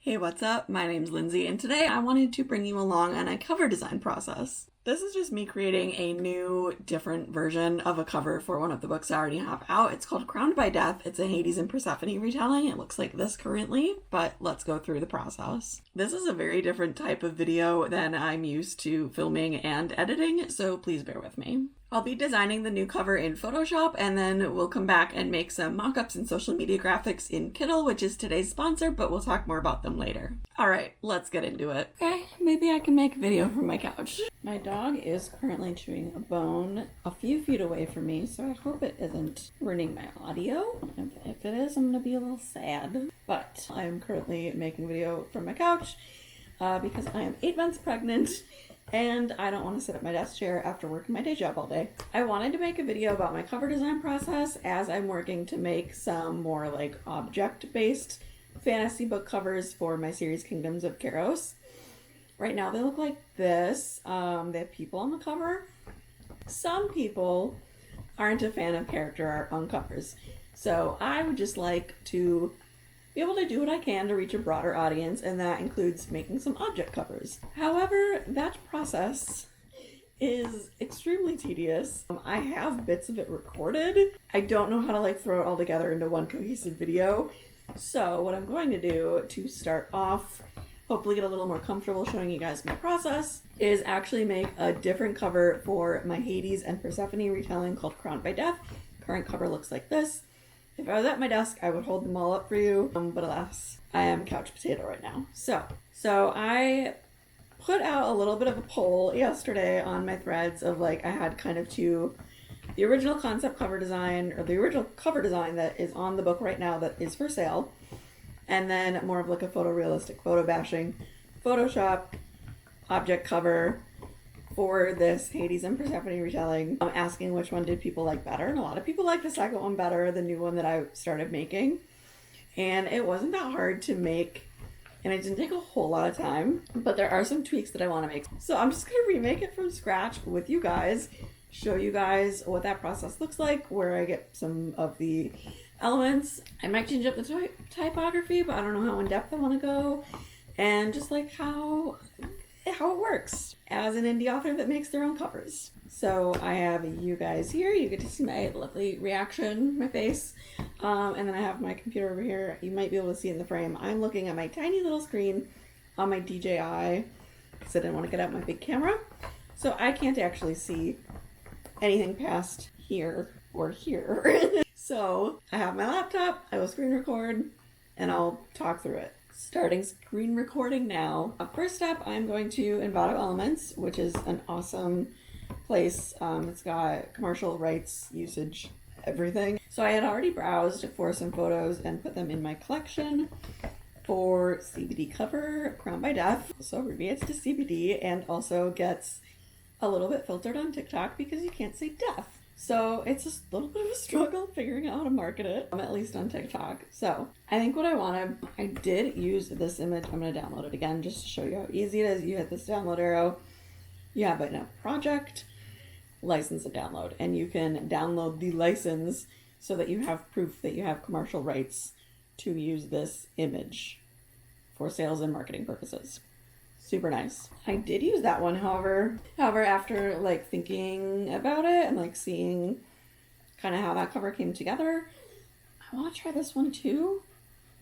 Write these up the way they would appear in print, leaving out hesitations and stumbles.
Hey, what's up? My name's Lindsay, and today I wanted to bring you along on a cover design process. This is just me creating a new, different version of a cover for one of the books I already have out. It's called Crowned by Death. It's a Hades and Persephone retelling. It looks like this currently, but let's go through the process. This is a very different type of video than I'm used to filming and editing, so please bear with me. I'll be designing the new cover in Photoshop, and then we'll come back and make some mock-ups and social media graphics in Kittl, which is today's sponsor, but we'll talk more about them later. Alright, let's get into it. Okay, maybe I can make a video from my couch. My dog is currently chewing a bone a few feet away from me, so I hope it isn't ruining my audio. If it is, I'm gonna be a little sad. But I am currently making a video from my couch because I am 8 months pregnant and I don't want to sit at my desk chair after working my day job all day. I wanted to make a video about my cover design process as I'm working to make some more like object-based fantasy book covers for my series Kingdoms of Keros. Right now they look like this. They have people on the cover. Some people aren't a fan of character art on covers, so I would just like to be able to do what I can to reach a broader audience, and that includes making some object covers. However, that process is extremely tedious. I have bits of it recorded. I don't know how to throw it all together into one cohesive video. So what I'm going to do to start off, hopefully get a little more comfortable showing you guys my process, is actually make a different cover for my Hades and Persephone retelling called Crowned by Death. Current cover looks like this. If I was at my desk, I would hold them all up for you, but alas, I am couch potato right now. So I put out a little bit of a poll yesterday on my threads of I had kind of the original concept cover design, or the original cover design that is on the book right now that is for sale, and then more of a photorealistic, photo bashing, Photoshop object cover for this Hades and Persephone retelling. I'm asking which one did people like better, and a lot of people like the second one better, the new one that I started making. And it wasn't that hard to make, and it didn't take a whole lot of time, but there are some tweaks that I want to make. So I'm just going to remake it from scratch with you guys, show you guys what that process looks like, where I get some of the elements. I might change up the typography, but I don't know how in depth I want to go, and just how it works as an indie author that makes their own covers. So I have you guys here. You get to see my lovely reaction, my face. And then I have my computer over here. You might be able to see in the frame. I'm looking at my tiny little screen on my DJI because I didn't want to get out my big camera. So I can't actually see anything past here or here. So I have my laptop, I will screen record, and I'll talk through it. Starting screen recording now. First up, I'm going to Envato Elements, which is an awesome place. It's got commercial rights, usage, everything. So I had already browsed for some photos and put them in my collection for CBD cover, Crowned by Death. So abbreviates to CBD and also gets a little bit filtered on TikTok because you can't say death. So it's a little bit of a struggle figuring out how to market it, at least on TikTok. So I think what I did use this image. I'm going to download it again just to show you how easy it is. You hit this download arrow, you have it in a project, license and download, and you can download the license so that you have proof that you have commercial rights to use this image for sales and marketing purposes. Super nice. I did use that one, however, after thinking about it and seeing kind of how that cover came together, I want to try this one too.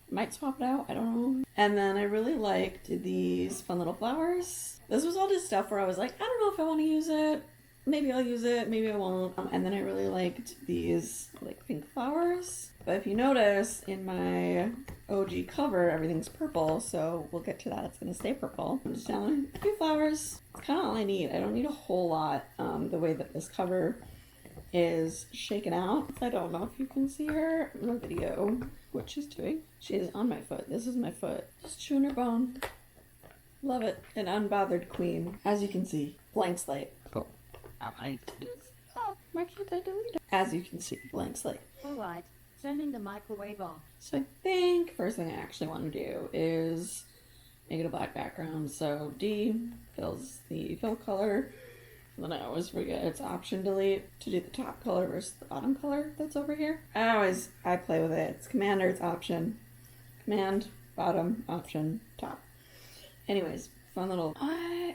Might swap it out, I don't know. And then I really liked these fun little flowers. This was all just stuff where I was I don't know if I want to use it. Maybe I'll use it, maybe I won't. And then I really liked these pink flowers. But if you notice, in my OG cover, everything's purple, so we'll get to that. It's going to stay purple. I'm just down a few flowers. It's kind of all I need. I don't need a whole lot. The way that this cover is shaken out. I don't know if you can see her in the video, what she's doing. She is on my foot. This is my foot. Just chewing her bone. Love it. An unbothered queen. As you can see, blank slate. Oh, why can't I delete it? As you can see, blank slate. Alright, turning the microwave off. So I think first thing I actually want to do is make it a black background. So D fills the fill color. And then I always forget it's option delete to do the top color versus the bottom color that's over here. I play with it. It's command or it's option. Command, bottom, option, top. Anyways, fun little...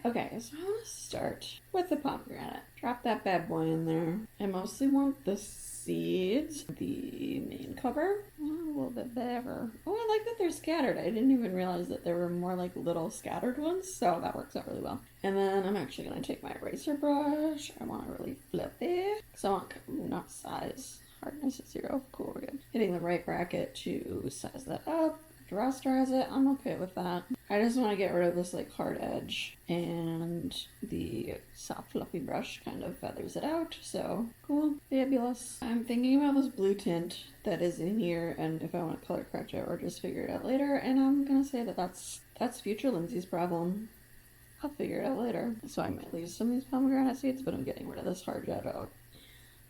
Okay, so I want to start with the pomegranate. Drop that bad boy in there. I mostly want the seeds, the main cover. A little bit better. Oh, I like that they're scattered. I didn't even realize that there were more like little scattered ones, so that works out really well. And then I'm actually going to take my eraser brush. I want to really flip it. Because I want not size. Hardness is 0. Cool, we're good. Hitting the right bracket to size that up. Rasterize it. I'm okay with that. I just want to get rid of this like hard edge, and the soft fluffy brush kind of feathers it out. So cool, fabulous. I'm thinking about this blue tint that is in here, and if I want to color correct it or just figure it out later. And I'm gonna say that that's future Lindsay's problem. I'll figure it out later. So I might lose some of these pomegranate seeds, but I'm getting rid of this hard edge out.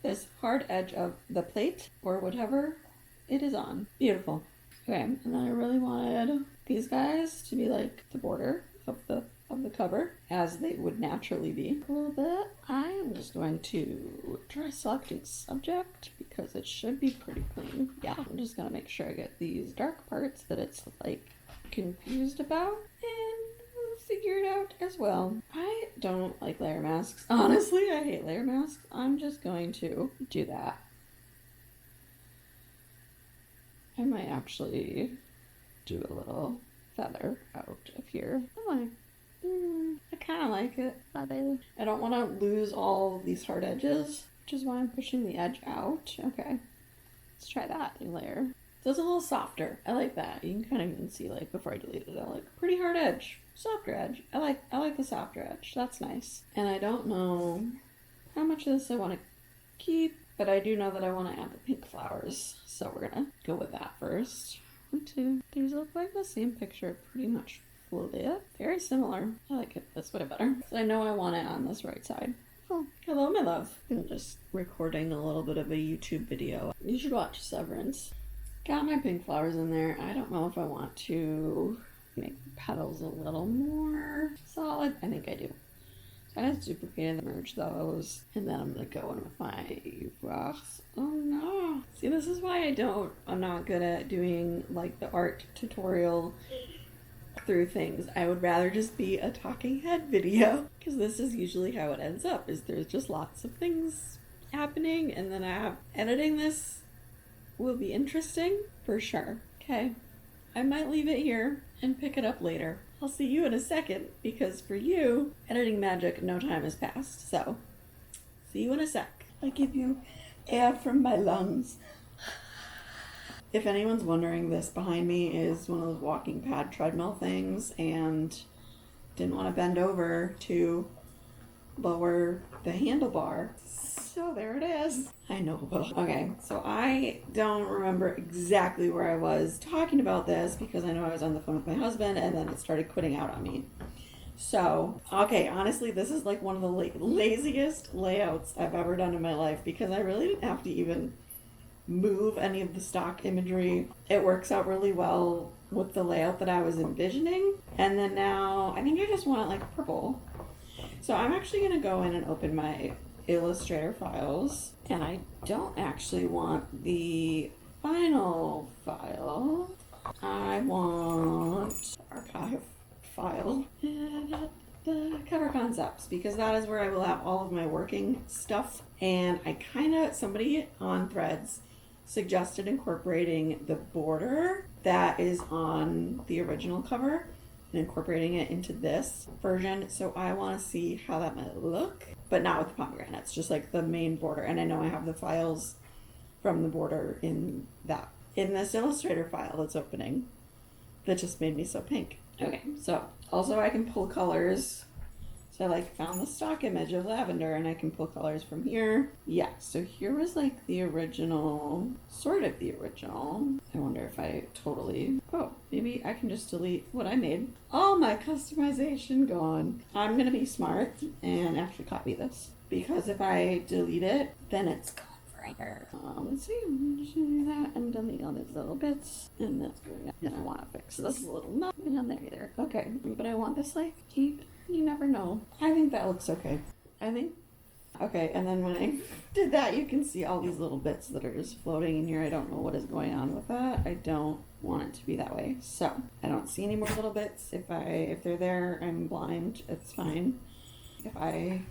This hard edge of the plate or whatever it is on. Beautiful. Okay, and then I really wanted these guys to be like the border of the cover, as they would naturally be. A little bit. I'm just going to try selecting subject because it should be pretty clean. Yeah, I'm just gonna make sure I get these dark parts that it's like confused about, and we'll figure it out as well. I don't like layer masks. Honestly, I hate layer masks. I'm just going to do that. I might actually do a little feather out of here. I kind of like it. I don't want to lose all these hard edges, which is why I'm pushing the edge out. Okay, let's try that new layer. So it's a little softer. I like that. You can kind of even see, like, before I deleted it, I like pretty hard edge, softer edge. I like the softer edge. That's nice. And I don't know how much of this I want to keep, but I do know that I want to add the pink flowers, so we're gonna go with that first. 1, 2. These look like the same picture, pretty much flipped. Very similar. I like it this way better. So I know I want it on this right side. Oh, hello, my love. I'm just recording a little bit of a YouTube video. You should watch Severance. Got my pink flowers in there. I don't know if I want to make the petals a little more solid. I think I do. I just duplicated and merge those, and then I'm gonna go in with my rocks. Oh no! See, this is why I'm not good at doing like the art tutorial through things. I would rather just be a talking head video, because this is usually how it ends up, is there's just lots of things happening, and then editing this will be interesting for sure. Okay, I might leave it here and pick it up later. I'll see you in a second, because for you, editing magic, no time has passed. So, see you in a sec. I give you air from my lungs. If anyone's wondering, this behind me is one of those walking pad treadmill things, and didn't want to bend over to lower the handlebar. So there it is. I know, but okay. So I don't remember exactly where I was talking about this, because I know I was on the phone with my husband and then it started quitting out on me. So, okay, honestly, this is like one of the laziest layouts I've ever done in my life, because I really didn't have to even move any of the stock imagery. It works out really well with the layout that I was envisioning. And then now, I think I just want it like purple. So I'm actually going to go in and open my Illustrator files, and I don't actually want the final file. I want archive file, the cover concepts, because that is where I will have all of my working stuff. And somebody on Threads suggested incorporating the border that is on the original cover and incorporating it into this version. So I want to see how that might look, but not with the pomegranates, just like the main border. And I know I have the files from the border in this Illustrator file that's opening that just made me so pink. Okay, so also I can pull colors. So I found the stock image of lavender, and I can pull colors from here. Yeah, so here was like the original, sort of the original. I wonder if maybe I can just delete what I made. All my customization gone. I'm gonna be smart and actually copy this, because if I delete it, then it's gone forever. Let's see, I'm just gonna do that and delete all these little bits, and that's good. And I want to fix this little nothing on there either. Okay, but I want this keep. You never know. I think that looks okay. I think Okay, and then when I did that, you can see all these little bits that are just floating in here. I don't know what is going on with that. I don't want it to be that way. So I don't see any more little bits. If they're there, I'm blind. It's fine. If I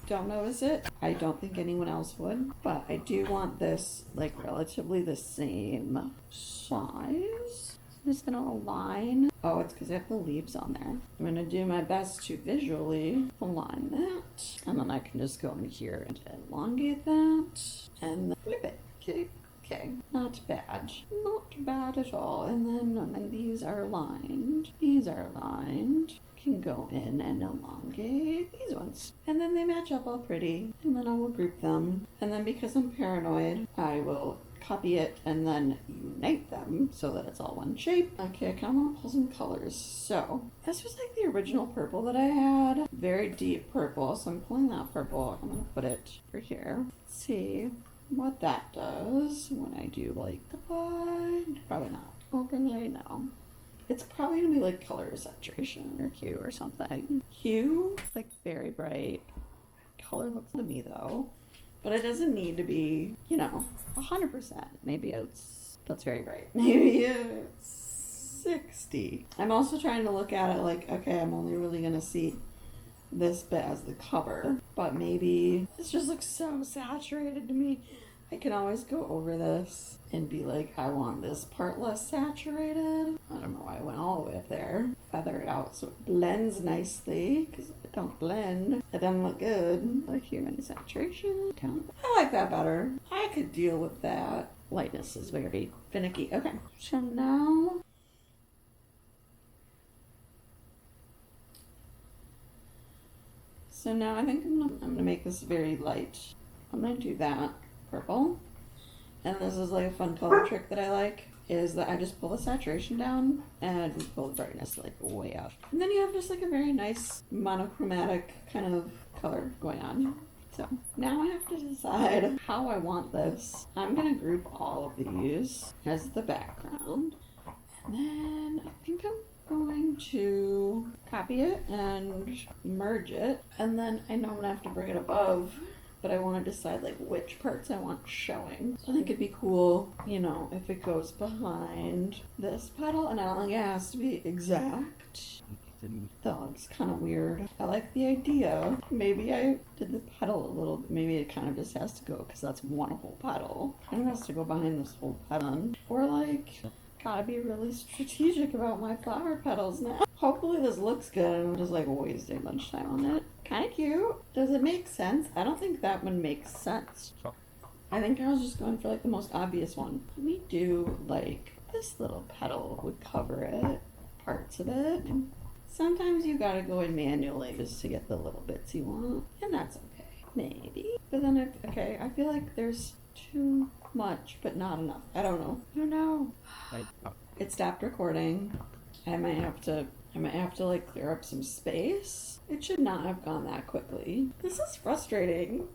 don't notice it, I don't think anyone else would. But I do want this like relatively the same size. I'm just gonna align. Oh, it's because I have the leaves on there. I'm gonna do my best to visually align that. And then I can just go in here and elongate that. And flip it. Okay. Okay. Not bad. Not bad at all. And then when these are aligned, can go in and elongate these ones. And then they match up all pretty. And then I will group them. And then because I'm paranoid, I will copy it and then unite them so that it's all one shape. Okay, I kind of want to pull some colors. So this was like the original purple that I had. Very deep purple. So I'm pulling that purple. I'm going to put it over here. Let's see what that does when I do like the line. Probably not. Okay, no. It's probably going to be like color saturation or hue or something. Hue? It's like very bright. Color looks to me though. But it doesn't need to be, 100%. Maybe that's very bright. Maybe it's 60. I'm also trying to look at it like, okay, I'm only really going to see this bit as the cover. But maybe this just looks so saturated to me. I can always go over this and be like, I want this part less saturated. I don't know why I went all the way up there. Feather it out so it blends nicely, because if it don't blend, it doesn't look good. Like human saturation. I like that better. I could deal with that. Lightness is very finicky. Okay, so now I think I'm gonna make this very light. I'm gonna do that purple. And this is like a fun color trick that I like, is that I just pull the saturation down and pull the brightness like way up. And then you have just like a very nice monochromatic kind of color going on. So now I have to decide how I want this. I'm gonna group all of these as the background. And then I think I'm going to copy it and merge it. And then I know I'm gonna have to bring it above, but I want to decide like which parts I want showing. So I think it'd be cool, if it goes behind this petal, and I don't think it has to be exact. Dog's kind of weird. I like the idea. Maybe I did the petal a little bit. Maybe it kind of just has to go because that's one whole petal. Kind of has to go behind this whole petal. Or like, gotta be really strategic about my flower petals now. Hopefully this looks good and I'm just like wasting much time on it. Kind of cute. Does it make sense? I don't think that one makes sense. I think I was just going for like the most obvious one. Let me do like this little petal would cover it, parts of it. Sometimes you gotta go in manually just to get the little bits you want, and that's okay. Maybe. But then, I feel like there's too much, but not enough. I don't know. It stopped recording. I might have to like clear up some space. It should not have gone that quickly. This is frustrating.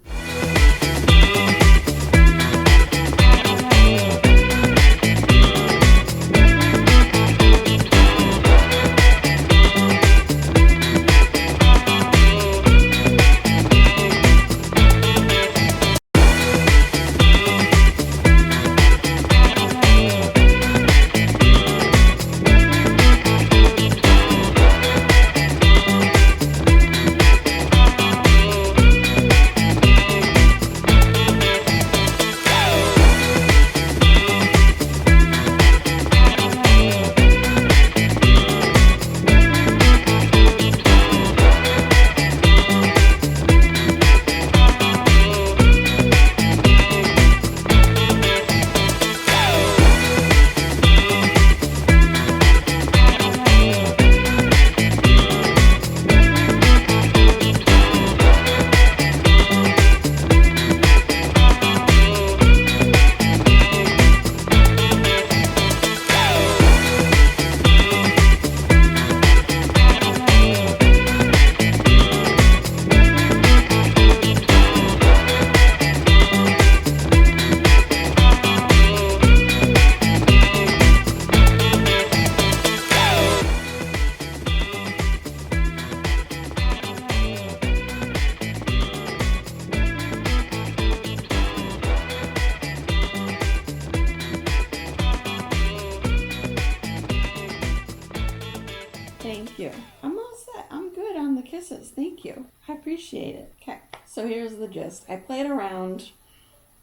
you. I'm all set. I'm good on the kisses. Thank you. I appreciate it. Okay, so here's the gist. I played around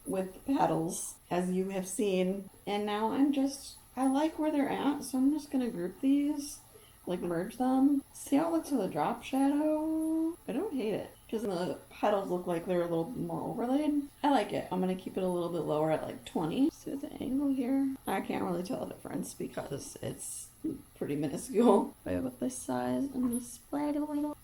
with the petals, as you have seen, and now I like where they're at, so I'm just gonna group these, like merge them. See how it looks with a drop shadow? I don't hate it, because the petals look like they're a little more overlaid. I like it. I'm gonna keep it a little bit lower at like 20. See the angle here? I can't really tell the difference because it's pretty minuscule. Play with this size and the spread a little.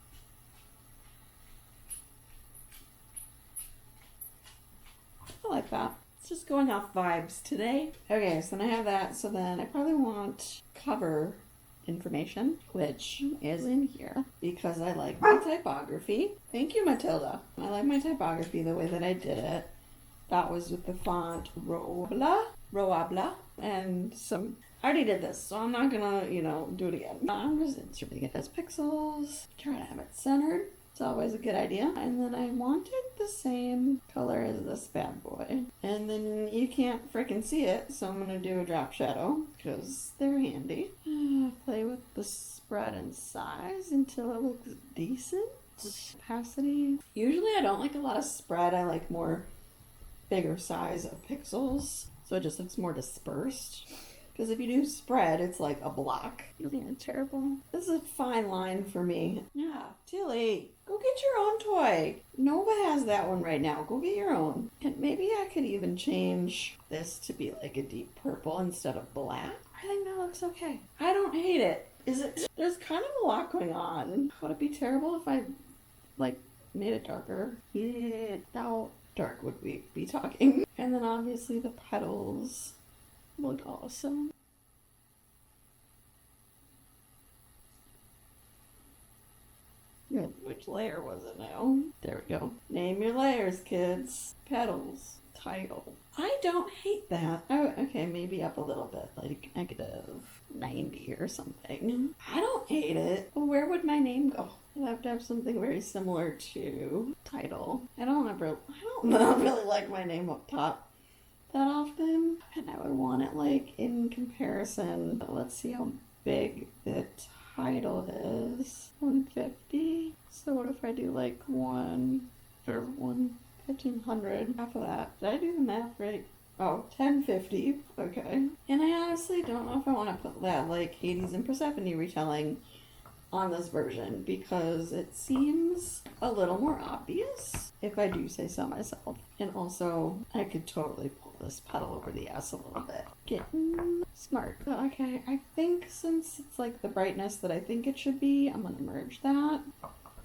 I like that. It's just going off vibes today. Okay, so then I have that. So then I probably want cover information, which is in here because I like my typography. Thank you, Matilda. I like my typography the way that I did it. That was with the font Roabla, and some. I already did this, so I'm not gonna, do it again. I'm just inserting it as pixels. Try to have it centered. It's always a good idea. And then I wanted the same color as this bad boy. And then you can't freaking see it, so I'm gonna do a drop shadow because they're handy. Play with the spread and size until it looks decent. Opacity. Usually I don't like a lot of spread. I like more bigger size of pixels, so it just looks more dispersed. Because if you do spread, it's like a block. You think it's terrible? This is a fine line for me. Yeah, Tilly, go get your own toy. Nova has that one right now. Go get your own. And maybe I could even change this to be like a deep purple instead of black. I think that looks okay. I don't hate it. Is it? There's kind of a lot going on. Would it be terrible if I, made it darker? Yeah, how dark would we be talking? And then obviously the petals look awesome. Good. Which layer was it now? There we go. Name your layers, kids. Petals. Title. I don't hate that. Oh, okay, maybe up a little bit, like -90 or something. I don't hate it. Well, where would my name go? I'd have to have something very similar to title. I don't really like my name up top that often, and I would want it in comparison. Let's see how big the title is. 150. So what if I do 1,500? Half of that. Did I do the math right? Oh, 1050. Okay. And I honestly don't know if I want to put that Hades and Persephone retelling on this version because it seems a little more obvious, if I do say so myself. And also, I could totally pull this petal over the ass a little bit. Getting smart. Okay, I think since it's the brightness that I think it should be, I'm gonna merge that.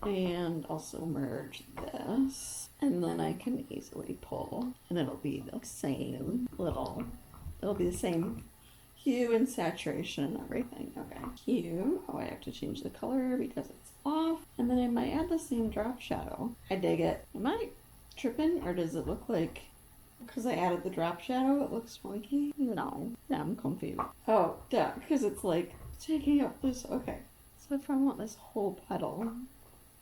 And also merge this. And then I can easily pull. And it'll be the same it'll be the same hue and saturation and everything. Okay. Hue. Oh, I have to change the color because it's off. And then I might add the same drop shadow. I dig it. Am I tripping or does it look like because I added the drop shadow it looks funky? No. Yeah, I'm confused. Oh, yeah, because it's taking up this. Okay. So if I want this whole petal,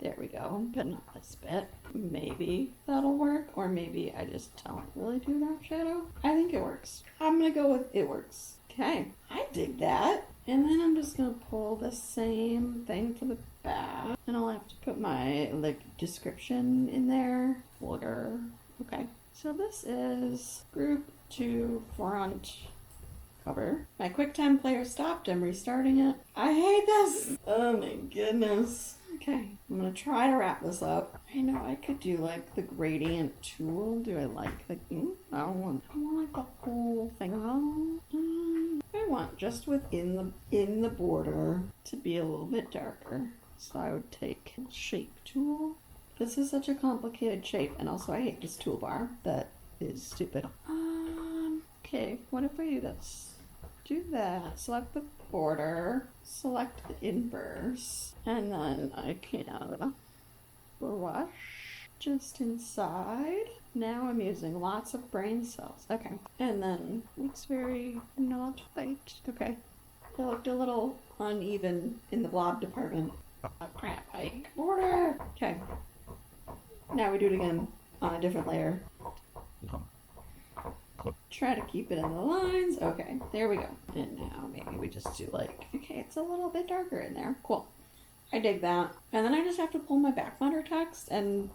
there we go, but not this bit. Maybe that'll work, or maybe I just don't really do drop shadow. I think it works. I'm gonna go with it works. Okay, I dig that. And then I'm just gonna pull the same thing for the back. And I'll have to put my description in there. Footer. Okay. So this is group to front cover. My QuickTime player stopped. I'm restarting it. I hate this. Oh my goodness. Okay, I'm gonna try to wrap this up. I know I could do the gradient tool. Do I like the? I want the whole thing. I want just within the border to be a little bit darker. So I would take shape tool. This is such a complicated shape, and also I hate this toolbar. That is stupid. Okay, what if I do this? Do that. Select the border. Select the inverse. And then I can brush just inside. Now I'm using lots of brain cells. Okay. And then looks very not white. Okay. It looked a little uneven in the blob department. Oh crap. Border. Okay. Now we do it again on a different layer. Try to keep it in the lines. Okay, there we go. And now maybe we just do okay, it's a little bit darker in there. Cool. I dig that. And then I just have to pull my backmatter text and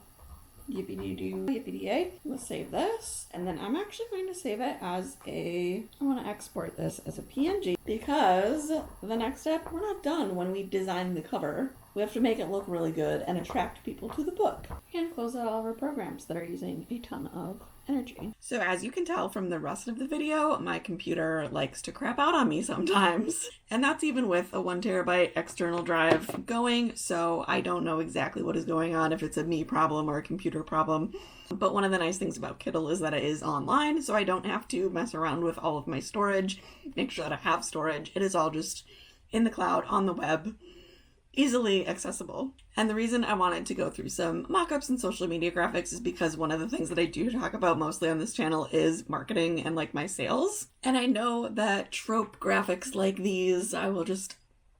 yippee-dee-doo, yippee-dee-ay. Let's save this. And then I'm actually going to save it as I want to export this as a PNG because the next step, we're not done when we design the cover. We have to make it look really good and attract people to the book. And close out all of our programs that are using a ton of energy. So as you can tell from the rest of the video, my computer likes to crap out on me sometimes. And that's even with a 1 terabyte external drive going, so I don't know exactly what is going on, if it's a me problem or a computer problem. But one of the nice things about Kindle is that it is online, so I don't have to mess around with all of my storage, make sure that I have storage. It is all just in the cloud, on the web, easily accessible. And the reason I wanted to go through some mock-ups and social media graphics is because one of the things that I do talk about mostly on this channel is marketing and like my sales. And I know that trope graphics like these, I will just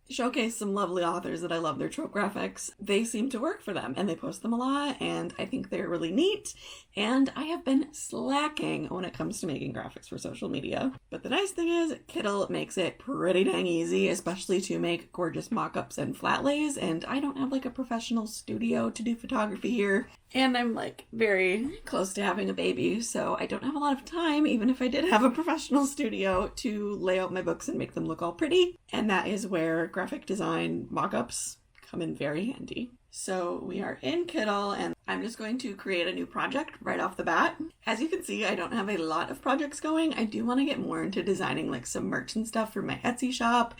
showcase some lovely authors that I love their trope graphics. They seem to work for them and they post them a lot and I think they're really neat. And I have been slacking when it comes to making graphics for social media. But the nice thing is Kindle makes it pretty dang easy, especially to make gorgeous mock-ups and flat lays. And I don't have like a professional studio to do photography here. And I'm like very close to having a baby, so I don't have a lot of time, even if I did have a professional studio, to lay out my books and make them look all pretty. And that is where graphic design mock-ups come in very handy. So we are in Kindle and I'm just going to create a new project right off the bat. As you can see, I don't have a lot of projects going. I do want to get more into designing like some merch and stuff for my Etsy shop,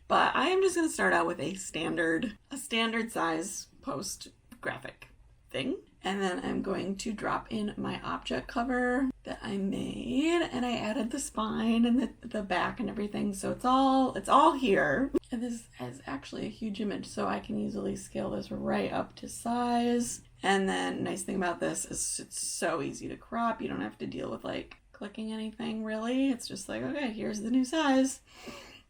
but I am just going to start out with a standard size post graphic thing. And then I'm going to drop in my object cover that I made, and I added the spine and the back and everything, so it's all here. And this is actually a huge image, so I can easily scale this right up to size. And then nice thing about this is it's so easy to crop. You don't have to deal with like clicking anything really. It's just like, okay, here's the new size.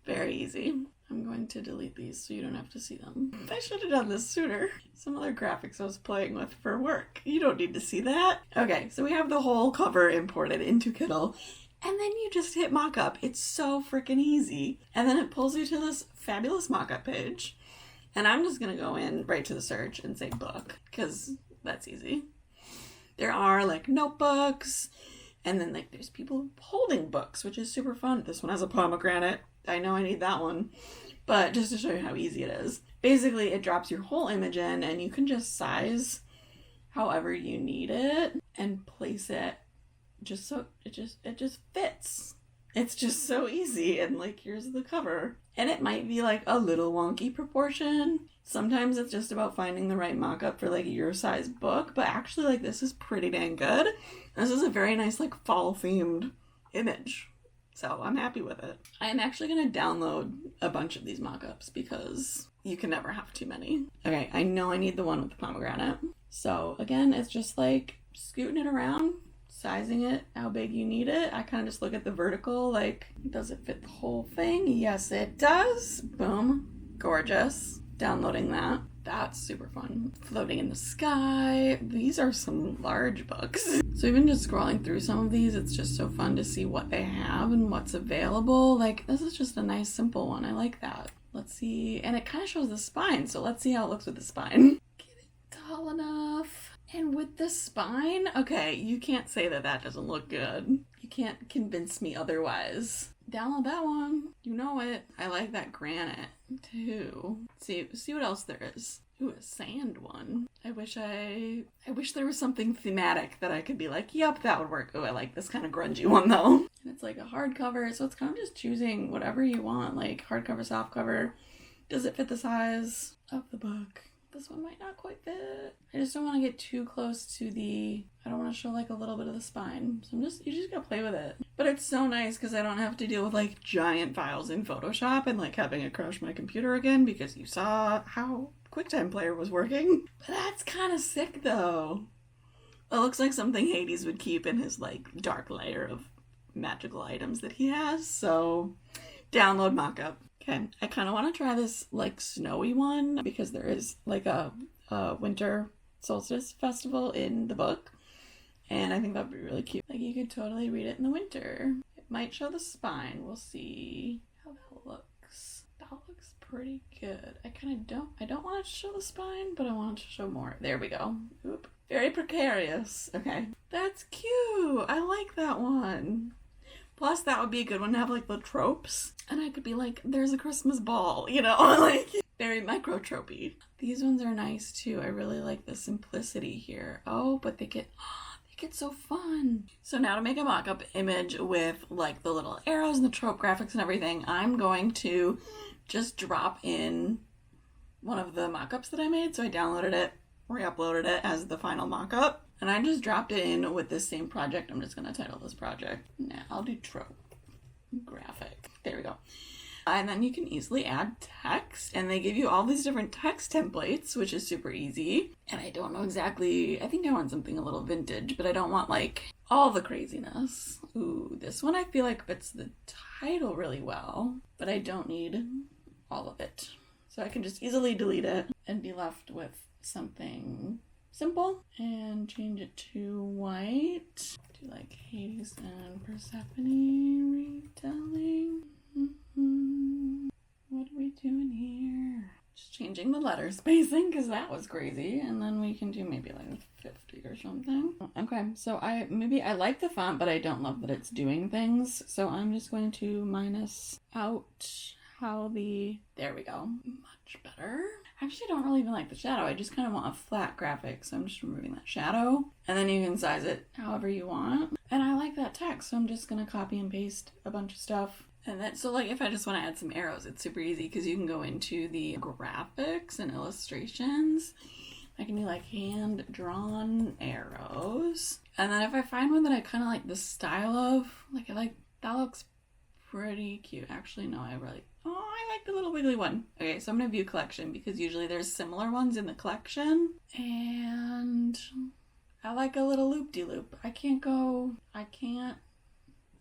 Very easy. I'm going to delete these so you don't have to see them. I should have done this sooner. Some other graphics I was playing with for work. You don't need to see that. Okay, so we have the whole cover imported into Kindle, and then you just hit mockup. It's so freaking easy. And then it pulls you to this fabulous mockup page. And I'm just gonna go in right to the search and say book, because that's easy. There are like notebooks, and then like there's people holding books, which is super fun. This one has a pomegranate. I know I need that one, but just to show you how easy it is. Basically, it drops your whole image in and you can just size however you need it and place it just so it just fits. It's just so easy, and like here's the cover. And it might be like a little wonky proportion. Sometimes it's just about finding the right mock-up for like your size book, but actually like this is pretty dang good. This is a very nice like fall themed image. So I'm happy with it. I am actually going to download a bunch of these mock-ups because you can never have too many. Okay, I know I need the one with the pomegranate. So again, it's just like scooting it around, sizing it how big you need it. I kind of just look at the vertical, like, does it fit the whole thing? Yes, it does. Boom. Gorgeous. Downloading that. That's super fun. Floating in the sky. These are some large books. So even just scrolling through some of these, it's just so fun to see what they have and what's available. Like, this is just a nice, simple one. I like that. Let's see. And it kind of shows the spine, so let's see how it looks with the spine. Get it tall enough. And with the spine, okay, you can't say that that doesn't look good. You can't convince me otherwise. Download that one. You know it. I like that granite too. See what else there is. Ooh, a sand one. I wish there was something thematic that I could be like, yep, that would work. Oh, I like this kind of grungy one though. And it's like a hardcover, so it's kind of just choosing whatever you want, like hardcover, softcover. Does it fit the size of the book? This one might not quite fit. I just don't want to get too close to I don't want to show like a little bit of the spine. So you just gotta play with it. But it's so nice because I don't have to deal with like giant files in Photoshop and like having it crash my computer again because you saw how QuickTime Player was working. But that's kind of sick though. It looks like something Hades would keep in his like dark layer of magical items that he has. So download mockup. Okay, I kind of want to try this like snowy one because there is like a winter solstice festival in the book, and I think that'd be really cute. Like you could totally read it in the winter. It might show the spine. We'll see how that looks. That looks pretty good. I don't want it to show the spine, but I want it to show more. There we go. Oop. Very precarious. Okay. That's cute. I like that one. Plus, that would be a good one to have, like, the tropes. And I could be like, there's a Christmas ball, you know? Like, very micro-tropey. These ones are nice, too. I really like the simplicity here. Oh, but they get so fun. So now to make a mock-up image with, like, the little arrows and the trope graphics and everything, I'm going to just drop in one of the mock-ups that I made. So I downloaded it, re-uploaded it as the final mock-up. And I just dropped it in with this same project. I'm just going to title this project. Now I'll do trope graphic. There we go. And then you can easily add text. And they give you all these different text templates, which is super easy. And I don't know exactly, I think I want something a little vintage, but I don't want like all the craziness. Ooh, this one I feel like fits the title really well, but I don't need all of it. So I can just easily delete it and be left with something simple and change it to white. Do like Hades and Persephone retelling. What are we doing here? Just changing the letter spacing because that was crazy. And then we can do maybe like 50 or something. Okay, so I like the font, but I don't love that it's doing things. So I'm just going to minus out how there we go. Much better. I actually don't really even like the shadow. I just kind of want a flat graphic, so I'm just removing that shadow. And then you can size it however you want. And I like that text, so I'm just going to copy and paste a bunch of stuff. And then, so like if I just want to add some arrows, it's super easy because you can go into the graphics and illustrations. I can do like hand-drawn arrows. And then if I find one that I kind of like the style of, like that looks pretty cute. Actually, no, I like the little wiggly one. Okay, so I'm going to view collection because usually there's similar ones in the collection. And I like a little loop-de-loop. I can't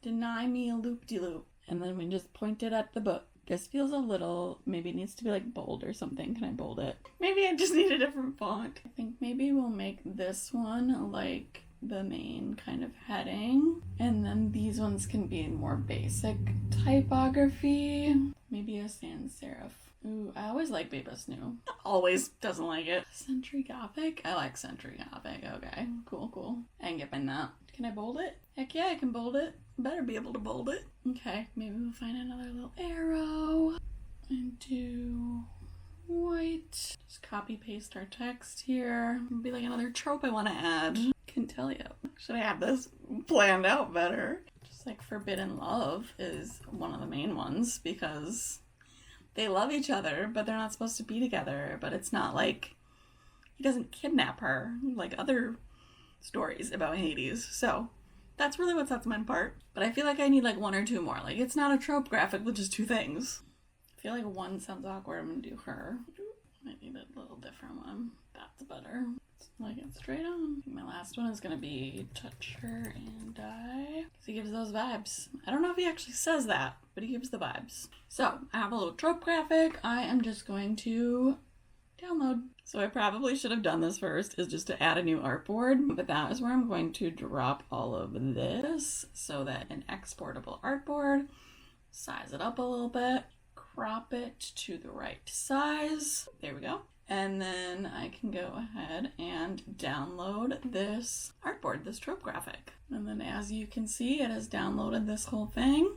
deny me a loop-de-loop. And then we just point it at the book. This feels a little, maybe it needs to be like bold or something. Can I bold it? Maybe I just need a different font. I think maybe we'll make this one like the main kind of heading. And then these ones can be more basic typography. Maybe a sans serif. Ooh, I always like Babus New. Always doesn't like it. Century Gothic? I like Century Gothic. Okay, cool. I can get behind that. Can I bold it? Heck yeah, I can bold it. Better be able to bold it. Okay, maybe we'll find another little arrow and do white. Just copy paste our text here. It'll be like another trope I want to add. Can tell you. Should I have this planned out better? Just like forbidden love is one of the main ones because they love each other, but they're not supposed to be together. But it's not like he doesn't kidnap her like other stories about Hades. So that's really what sets mine apart. But I feel like I need like one or two more. Like it's not a trope graphic with just two things. I feel like one sounds awkward. I'm gonna do her. Might need a little different one. That's better. Like it straight on. My last one is gonna be touch her and die. Because he gives those vibes. I don't know if he actually says that, but he gives the vibes. So I have a little trope graphic. I am just going to download. So I probably should have done this first, is just to add a new artboard, but that is where I'm going to drop all of this so that an exportable artboard, size it up a little bit, crop it to the right size. There we go. And then I can go ahead and download this artboard, this trope graphic. And then as you can see, it has downloaded this whole thing.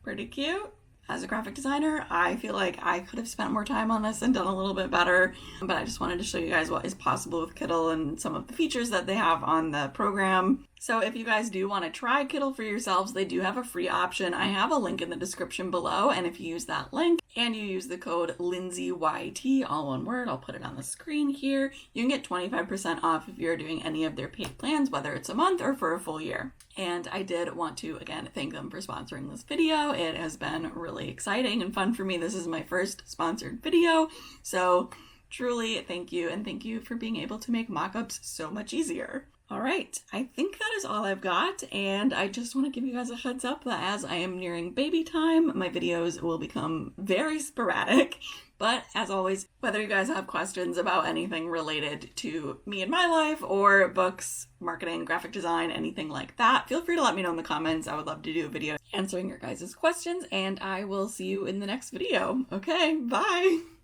Pretty cute. As a graphic designer, I feel like I could have spent more time on this and done a little bit better, but I just wanted to show you guys what is possible with Kittl and some of the features that they have on the program. So if you guys do want to try Kittl for yourselves, they do have a free option. I have a link in the description below, and if you use that link and you use the code lindseyYT, all one word, I'll put it on the screen here, you can get 25% off if you're doing any of their paid plans, whether it's a month or for a full year. And I did want to, again, thank them for sponsoring this video. It has been really exciting and fun for me. This is my first sponsored video, so truly thank you, and thank you for being able to make mock-ups so much easier. All right, I think that is all I've got, and I just want to give you guys a heads up that as I am nearing baby time, my videos will become very sporadic. But as always, whether you guys have questions about anything related to me and my life, or books, marketing, graphic design, anything like that, feel free to let me know in the comments. I would love to do a video answering your guys' questions, and I will see you in the next video. Okay, bye!